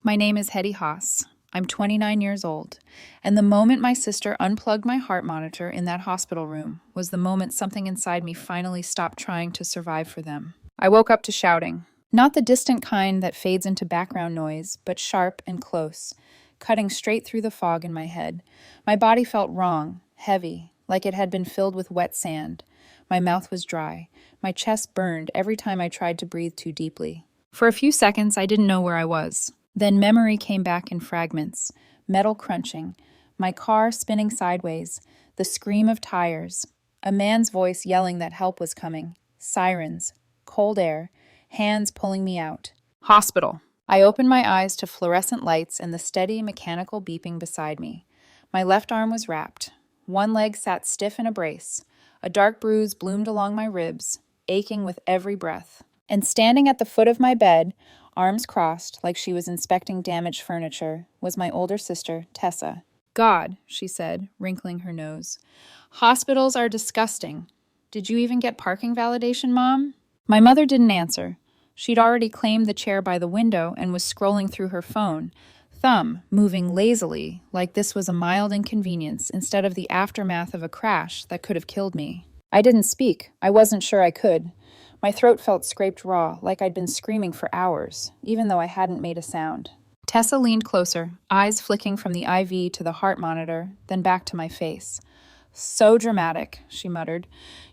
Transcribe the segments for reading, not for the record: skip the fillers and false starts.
My name is Hetty Haas. I'm 29 years old, and the moment my sister unplugged my heart monitor in that hospital room was the moment something inside me finally stopped trying to survive for them. I woke up to shouting. Not the distant kind that fades into background noise, but sharp and close, cutting straight through the fog in my head. My body felt wrong, heavy, like it had been filled with wet sand. My mouth was dry. My chest burned every time I tried to breathe too deeply. For a few seconds, I didn't know where I was. Then memory came back in fragments, metal crunching, my car spinning sideways, the scream of tires, a man's voice yelling that help was coming, sirens, cold air, hands pulling me out. Hospital. I opened my eyes to fluorescent lights and the steady mechanical beeping beside me. My left arm was wrapped. One leg sat stiff in a brace. A dark bruise bloomed along my ribs, aching with every breath. And standing at the foot of my bed, arms crossed like she was inspecting damaged furniture, was my older sister, Tessa. God, she said, wrinkling her nose. Hospitals are disgusting. Did you even get parking validation, Mom? My mother didn't answer. She'd already claimed the chair by the window and was scrolling through her phone, thumb moving lazily like this was a mild inconvenience instead of the aftermath of a crash that could have killed me. I didn't speak. I wasn't sure I could. My throat felt scraped raw, like I'd been screaming for hours, even though I hadn't made a sound. Tessa leaned closer, eyes flicking from the IV to the heart monitor, then back to my face. So dramatic, she muttered.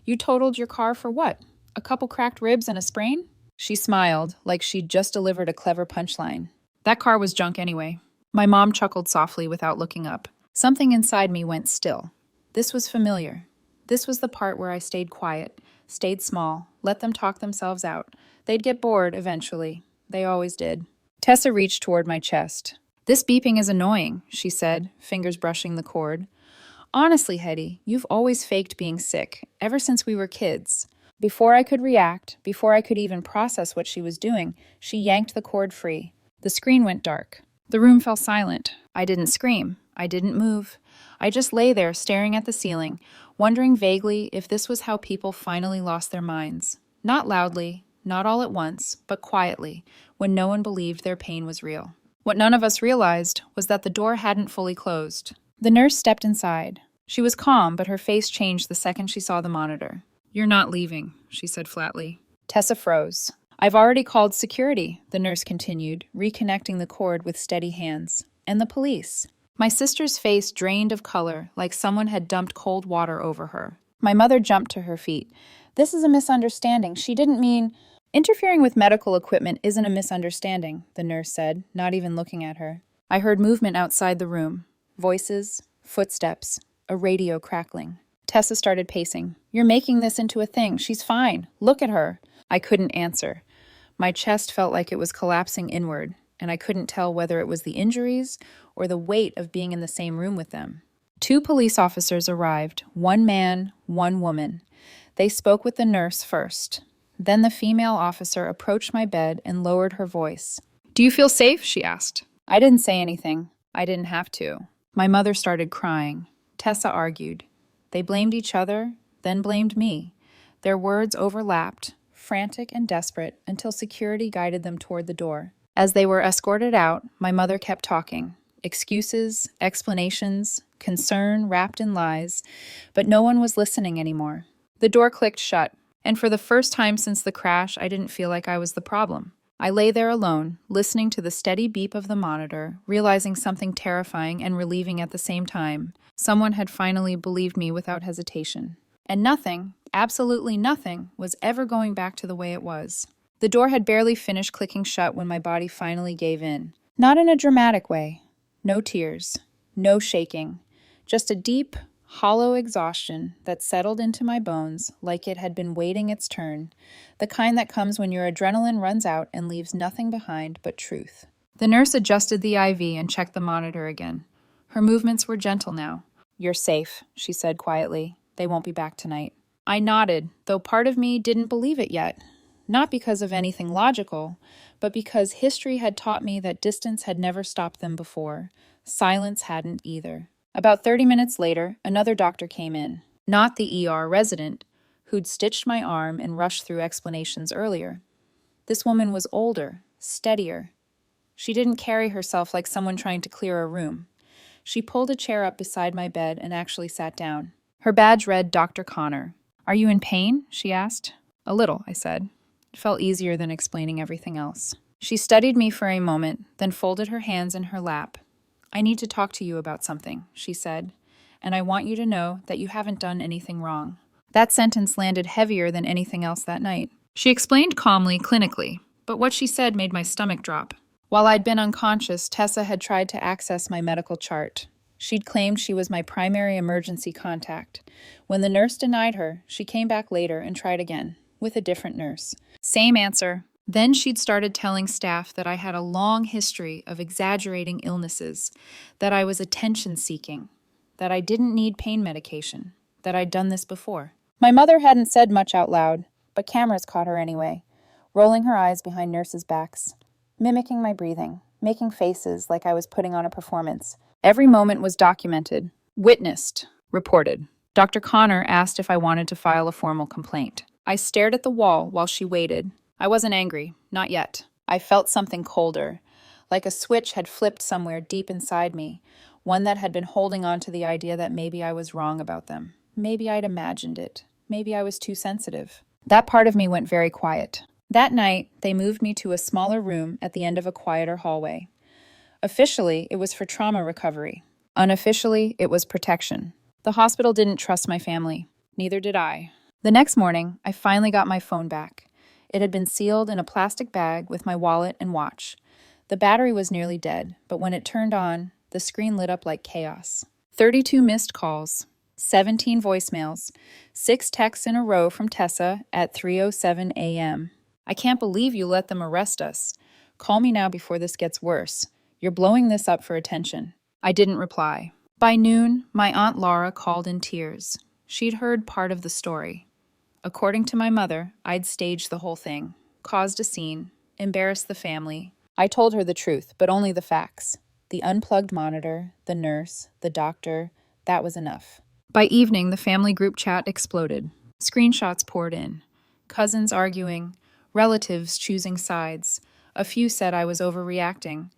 You totaled your car for what? A couple cracked ribs and a sprain? She smiled, like she'd just delivered a clever punchline. That car was junk anyway. My mom chuckled softly without looking up. Something inside me went still. This was familiar. This was the part where I stayed quiet, stayed small, let them talk themselves out. They'd get bored eventually. They always did. Tessa reached toward my chest. This beeping is annoying, she said, fingers brushing the cord. Honestly, Hetty, you've always faked being sick, ever since we were kids. Before I could react, before I could even process what she was doing, she yanked the cord free. The screen went dark. The room fell silent. I didn't scream. I didn't move. I just lay there staring at the ceiling, wondering vaguely if this was how people finally lost their minds. Not loudly, not all at once, but quietly, when no one believed their pain was real. What none of us realized was that the door hadn't fully closed. The nurse stepped inside. She was calm, but her face changed the second she saw the monitor. You're not leaving, she said flatly. Tessa froze. I've already called security, the nurse continued, reconnecting the cord with steady hands. And the police. My sister's face drained of color, like someone had dumped cold water over her. My mother jumped to her feet. This is a misunderstanding. She didn't mean... Interfering with medical equipment isn't a misunderstanding, the nurse said, not even looking at her. I heard movement outside the room. Voices, footsteps, a radio crackling. Tessa started pacing. You're making this into a thing. She's fine. Look at her. I couldn't answer. My chest felt like it was collapsing inward, and I couldn't tell whether it was the injuries or the weight of being in the same room with them. 2 police officers arrived, 1 man, 1 woman. They spoke with the nurse first. Then the female officer approached my bed and lowered her voice. Do you feel safe? She asked. I didn't say anything. I didn't have to. My mother started crying. Tessa argued. They blamed each other, then blamed me. Their words overlapped, frantic and desperate, until security guided them toward the door. As they were escorted out, my mother kept talking. Excuses, explanations, concern wrapped in lies, but no one was listening anymore. The door clicked shut, and for the first time since the crash, I didn't feel like I was the problem. I lay there alone, listening to the steady beep of the monitor, realizing something terrifying and relieving at the same time. Someone had finally believed me without hesitation. And nothing, absolutely nothing, was ever going back to the way it was. The door had barely finished clicking shut when my body finally gave in. Not in a dramatic way. No tears. No shaking. Just a deep, hollow exhaustion that settled into my bones like it had been waiting its turn, the kind that comes when your adrenaline runs out and leaves nothing behind but truth. The nurse adjusted the IV and checked the monitor again. Her movements were gentle now. You're safe, she said quietly. They won't be back tonight. I nodded, though part of me didn't believe it yet. Not because of anything logical, but because history had taught me that distance had never stopped them before. Silence hadn't either. About 30 minutes later, another doctor came in. Not the ER resident, who'd stitched my arm and rushed through explanations earlier. This woman was older, steadier. She didn't carry herself like someone trying to clear a room. She pulled a chair up beside my bed and actually sat down. Her badge read Dr. Connor. "Are you in pain?" she asked. "A little," I said. It felt easier than explaining everything else. She studied me for a moment, then folded her hands in her lap. "I need to talk to you about something," she said, "and I want you to know that you haven't done anything wrong." That sentence landed heavier than anything else that night. She explained calmly, clinically, but what she said made my stomach drop. While I'd been unconscious, Tessa had tried to access my medical chart. She'd claimed she was my primary emergency contact. When the nurse denied her, she came back later and tried again, with a different nurse. Same answer. Then she'd started telling staff that I had a long history of exaggerating illnesses, that I was attention-seeking, that I didn't need pain medication, that I'd done this before. My mother hadn't said much out loud, but cameras caught her anyway, rolling her eyes behind nurses' backs, mimicking my breathing, making faces like I was putting on a performance. Every moment was documented, witnessed, reported. Dr. Connor asked if I wanted to file a formal complaint. I stared at the wall while she waited. I wasn't angry, not yet. I felt something colder, like a switch had flipped somewhere deep inside me, one that had been holding on to the idea that maybe I was wrong about them. Maybe I'd imagined it. Maybe I was too sensitive. That part of me went very quiet. That night, they moved me to a smaller room at the end of a quieter hallway. Officially, it was for trauma recovery. Unofficially, it was protection. The hospital didn't trust my family. Neither did I. The next morning, I finally got my phone back. It had been sealed in a plastic bag with my wallet and watch. The battery was nearly dead, but when it turned on, the screen lit up like chaos. 32 missed calls, 17 voicemails, 6 texts in a row from Tessa at 3:07 a.m. "I can't believe you let them arrest us. Call me now before this gets worse. You're blowing this up for attention." I didn't reply. By noon, my Aunt Laura called in tears. She'd heard part of the story. According to my mother, I'd staged the whole thing, caused a scene, embarrassed the family. I told her the truth, but only the facts. The unplugged monitor, the nurse, the doctor, that was enough. By evening, the family group chat exploded. Screenshots poured in. Cousins arguing, relatives choosing sides. A few said I was overreacting.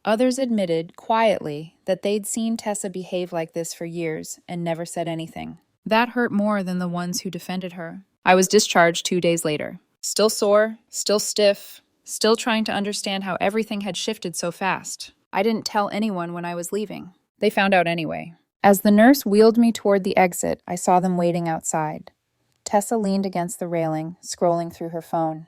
Others admitted, quietly, that they'd seen Tessa behave like this for years and never said anything. That hurt more than the ones who defended her. I was discharged 2 days later. Still sore, still stiff, still trying to understand how everything had shifted so fast. I didn't tell anyone when I was leaving. They found out anyway. As the nurse wheeled me toward the exit, I saw them waiting outside. Tessa leaned against the railing, scrolling through her phone.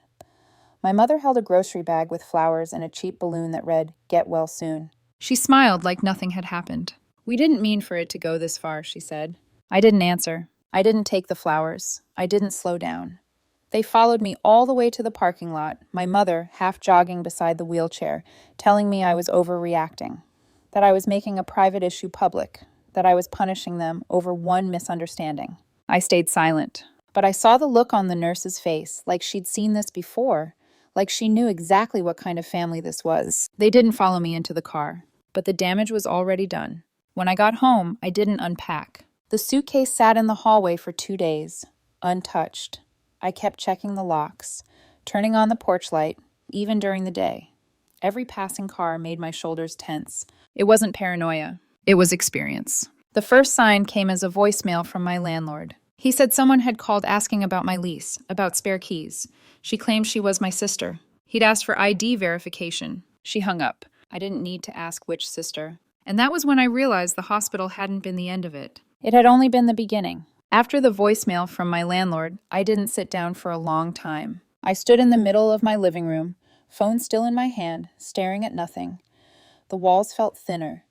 My mother held a grocery bag with flowers and a cheap balloon that read, "Get well soon." She smiled like nothing had happened. "We didn't mean for it to go this far," she said. I didn't answer. I didn't take the flowers. I didn't slow down. They followed me all the way to the parking lot, my mother half jogging beside the wheelchair, telling me I was overreacting, that I was making a private issue public, that I was punishing them over one misunderstanding. I stayed silent, but I saw the look on the nurse's face, like she'd seen this before, like she knew exactly what kind of family this was. They didn't follow me into the car, but the damage was already done. When I got home, I didn't unpack. The suitcase sat in the hallway for 2 days, untouched. I kept checking the locks, turning on the porch light, even during the day. Every passing car made my shoulders tense. It wasn't paranoia. It was experience. The first sign came as a voicemail from my landlord. He said someone had called asking about my lease, about spare keys. She claimed she was my sister. He'd asked for ID verification. She hung up. I didn't need to ask which sister. And that was when I realized the hospital hadn't been the end of it. It had only been the beginning. After the voicemail from my landlord, I didn't sit down for a long time. I stood in the middle of my living room, phone still in my hand, staring at nothing. The walls felt thinner.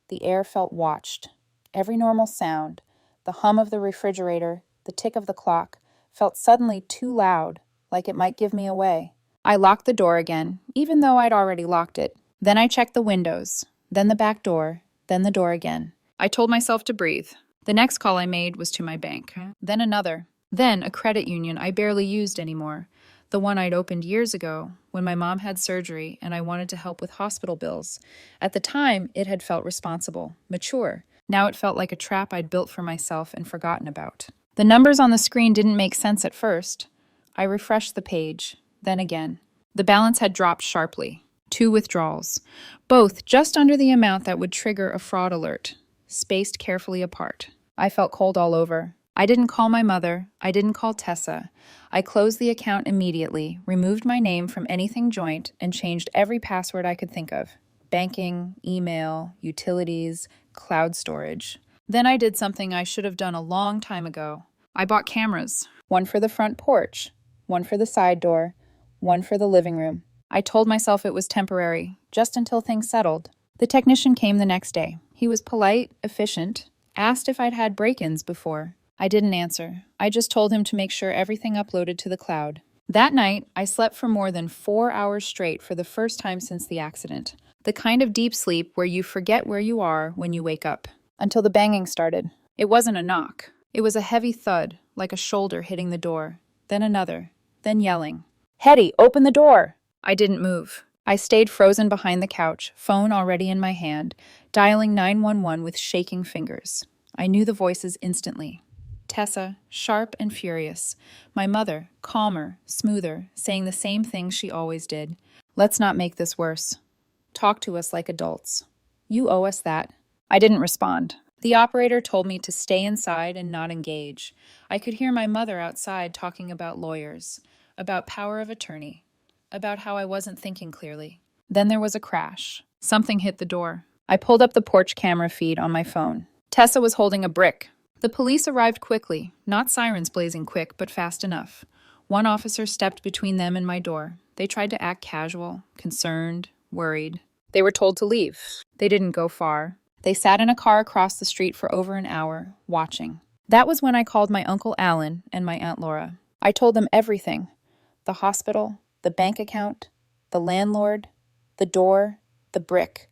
The air felt watched. Every normal sound, the hum of the refrigerator, the tick of the clock, felt suddenly too loud, like it might give me away. I locked the door again, even though I'd already locked it. Then I checked the windows, then the back door, then the door again. I told myself to breathe. The next call I made was to my bank. Then another. Then a credit union I barely used anymore. The one I'd opened years ago, when my mom had surgery and I wanted to help with hospital bills. At the time, it had felt responsible, mature. Now it felt like a trap I'd built for myself and forgotten about. The numbers on the screen didn't make sense at first. I refreshed the page, then again. The balance had dropped sharply. 2 withdrawals, both just under the amount that would trigger a fraud alert, spaced carefully apart. I felt cold all over. I didn't call my mother. I didn't call Tessa. I closed the account immediately, removed my name from anything joint, and changed every password I could think of: banking, email, utilities, cloud storage. Then I did something I should have done a long time ago. I bought cameras, one for the front porch, one for the side door, one for the living room. I told myself it was temporary, just until things settled. The technician came the next day. He was polite, efficient, asked if I'd had break-ins before. I didn't answer. I just told him to make sure everything uploaded to the cloud. That night, I slept for more than 4 hours straight for the first time since the accident. The kind of deep sleep where you forget where you are when you wake up. Until the banging started. It wasn't a knock. It was a heavy thud, like a shoulder hitting the door. Then another. Then yelling. "Hetty, open the door!" I didn't move. I stayed frozen behind the couch, phone already in my hand, dialing 911 with shaking fingers. I knew the voices instantly. Tessa, sharp and furious. My mother, calmer, smoother, saying the same things she always did. "Let's not make this worse. Talk to us like adults. You owe us that." I didn't respond. The operator told me to stay inside and not engage. I could hear my mother outside talking about lawyers, about power of attorney, about how I wasn't thinking clearly. Then there was a crash. Something hit the door. I pulled up the porch camera feed on my phone. Tessa was holding a brick. The police arrived quickly, not sirens blazing quick, but fast enough. One officer stepped between them and my door. They tried to act casual, concerned, worried. They were told to leave. They didn't go far. They sat in a car across the street for over an hour, watching. That was when I called my Uncle Alan and my Aunt Laura. I told them everything. The hospital, the bank account, the landlord, the door, the brick.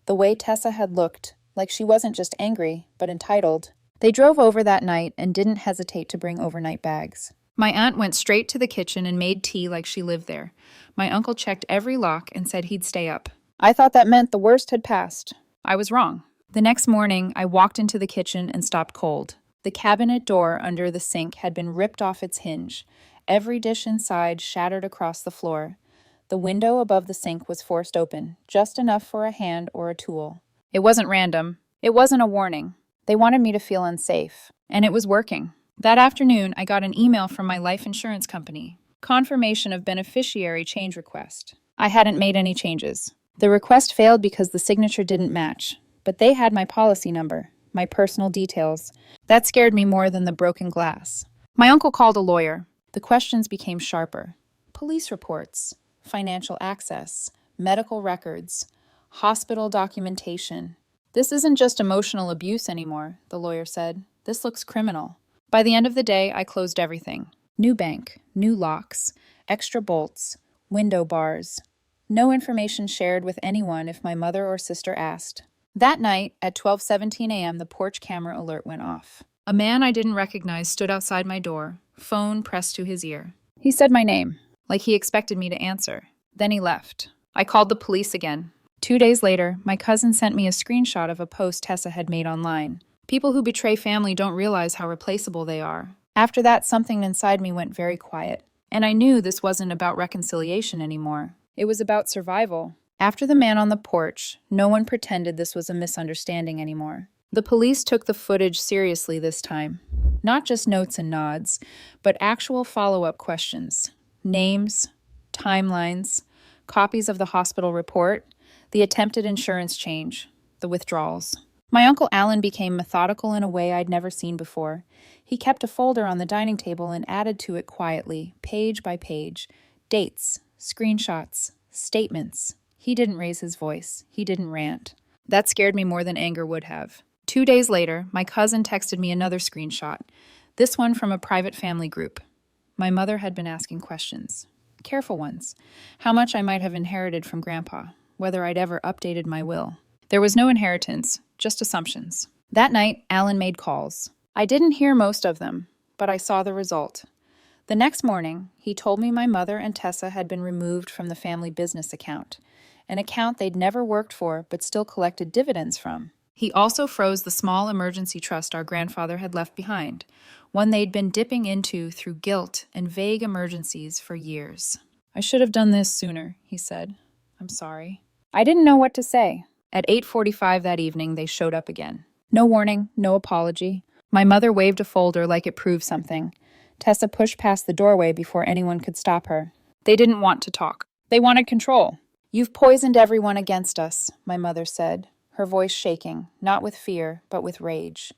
The way Tessa had looked, like she wasn't just angry, but entitled. They drove over that night and didn't hesitate to bring overnight bags. My aunt went straight to the kitchen and made tea like she lived there. My uncle checked every lock and said he'd stay up. I thought that meant the worst had passed. I was wrong. The next morning, I walked into the kitchen and stopped cold. The cabinet door under the sink had been ripped off its hinge. Every dish inside shattered across the floor. The window above the sink was forced open, just enough for a hand or a tool. It wasn't random. It wasn't a warning. They wanted me to feel unsafe. And it was working. That afternoon, I got an email from my life insurance company. Confirmation of beneficiary change request. I hadn't made any changes. The request failed because the signature didn't match. But they had my policy number, my personal details. That scared me more than the broken glass. My uncle called a lawyer. The questions became sharper. Police reports, financial access, medical records, hospital documentation. "This isn't just emotional abuse anymore," the lawyer said. "This looks criminal." By the end of the day, I closed everything. New bank, new locks, extra bolts, window bars. No information shared with anyone if my mother or sister asked. That night, at 12:17 a.m., the porch camera alert went off. A man I didn't recognize stood outside my door, phone pressed to his ear. He said my name, like he expected me to answer. Then he left. I called the police again. 2 days later, my cousin sent me a screenshot of a post Tessa had made online. People who betray family don't realize how replaceable they are. After that, something inside me went very quiet. And I knew this wasn't about reconciliation anymore. It was about survival. After the man on the porch, no one pretended this was a misunderstanding anymore. The police took the footage seriously this time. Not just notes and nods, but actual follow-up questions. Names, timelines, copies of the hospital report, the attempted insurance change, the withdrawals. My Uncle Alan became methodical in a way I'd never seen before. He kept a folder on the dining table and added to it quietly, page by page. Dates, screenshots, statements. He didn't raise his voice. He didn't rant. That scared me more than anger would have. 2 days later, my cousin texted me another screenshot, this one from a private family group. My mother had been asking questions. Careful ones. How much I might have inherited from Grandpa, whether I'd ever updated my will. There was no inheritance, just assumptions. That night, Alan made calls. I didn't hear most of them, but I saw the result. The next morning, he told me my mother and Tessa had been removed from the family business account, an account they'd never worked for but still collected dividends from. He also froze the small emergency trust our grandfather had left behind, one they'd been dipping into through guilt and vague emergencies for years. "I should have done this sooner," he said. I'm sorry. I didn't know what to say. At 8:45 that evening, they showed up again. No warning, no apology. My mother waved a folder like it proved something. Tessa pushed past the doorway before anyone could stop her. They didn't want to talk. They wanted control. You've poisoned everyone against us, my mother said, her voice shaking, not with fear, but with rage.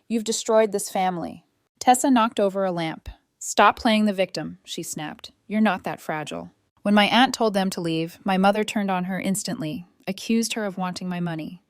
You've destroyed this family. Tessa knocked over a lamp. Stop playing the victim, she snapped. You're not that fragile. When my aunt told them to leave, my mother turned on her instantly, accused her of wanting my money,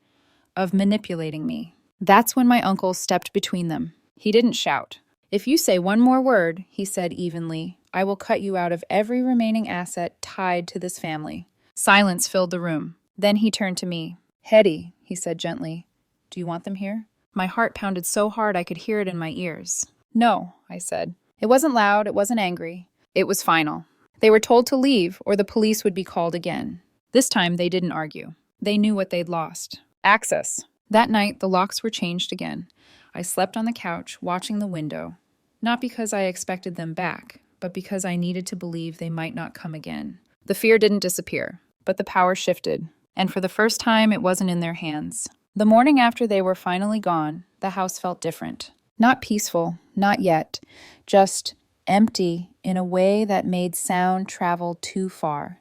of manipulating me. That's when my uncle stepped between them. He didn't shout. If you say one more word, he said evenly, I will cut you out of every remaining asset tied to this family. Silence filled the room. Then he turned to me. Hetty, he said gently, do you want them here? My heart pounded so hard I could hear it in my ears. No, I said. It wasn't loud, it wasn't angry. It was final. They were told to leave, or the police would be called again. This time, they didn't argue. They knew what they'd lost. Access. That night, the locks were changed again. I slept on the couch, watching the window. Not because I expected them back, but because I needed to believe they might not come again. The fear didn't disappear, but the power shifted. And for the first time, it wasn't in their hands. The morning after they were finally gone, the house felt different. Not peaceful, not yet. Just empty in a way that made sound travel too far.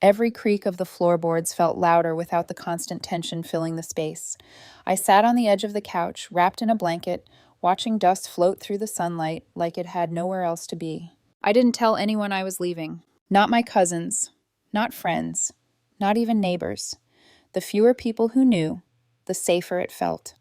Every creak of the floorboards felt louder without the constant tension filling the space. I sat on the edge of the couch, wrapped in a blanket, watching dust float through the sunlight like it had nowhere else to be. I didn't tell anyone I was leaving. Not my cousins, not friends, not even neighbors. The fewer people who knew, the safer it felt.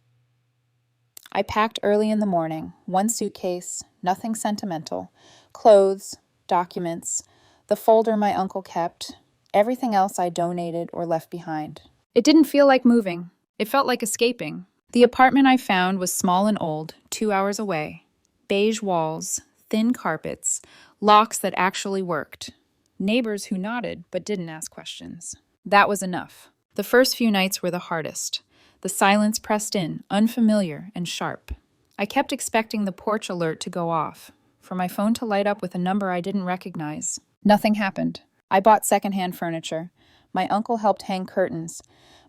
I packed early in the morning, one suitcase, nothing sentimental, clothes, documents, the folder my uncle kept, everything else I donated or left behind. It didn't feel like moving. It felt like escaping. The apartment I found was small and old, 2 hours away. Beige walls, thin carpets, locks that actually worked. Neighbors who nodded but didn't ask questions. That was enough. The first few nights were the hardest. The silence pressed in, unfamiliar and sharp. I kept expecting the porch alert to go off, for my phone to light up with a number I didn't recognize. Nothing happened. I bought secondhand furniture. My uncle helped hang curtains.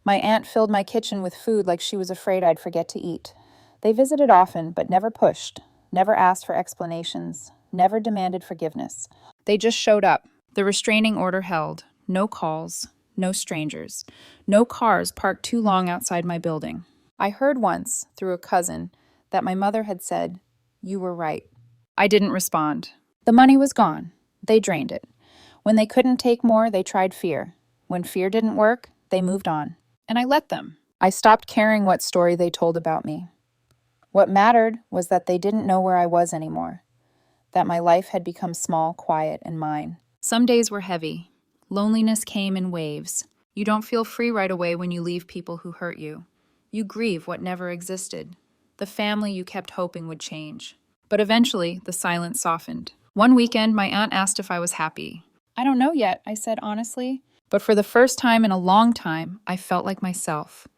My aunt filled my kitchen with food like she was afraid I'd forget to eat. They visited often, but never pushed, never asked for explanations, never demanded forgiveness. They just showed up. The restraining order held. No calls, no strangers, no cars parked too long outside my building. I heard once, through a cousin, that my mother had said, "You were right." I didn't respond. The money was gone. They drained it. When they couldn't take more, they tried fear. When fear didn't work, they moved on. And I let them. I stopped caring what story they told about me. What mattered was that they didn't know where I was anymore, that my life had become small, quiet, and mine. Some days were heavy. Loneliness came in waves. You don't feel free right away when you leave people who hurt you. You grieve what never existed, the family you kept hoping would change. But eventually, the silence softened. One weekend, my aunt asked if I was happy. I don't know yet, I said honestly. But for the first time in a long time, I felt like myself.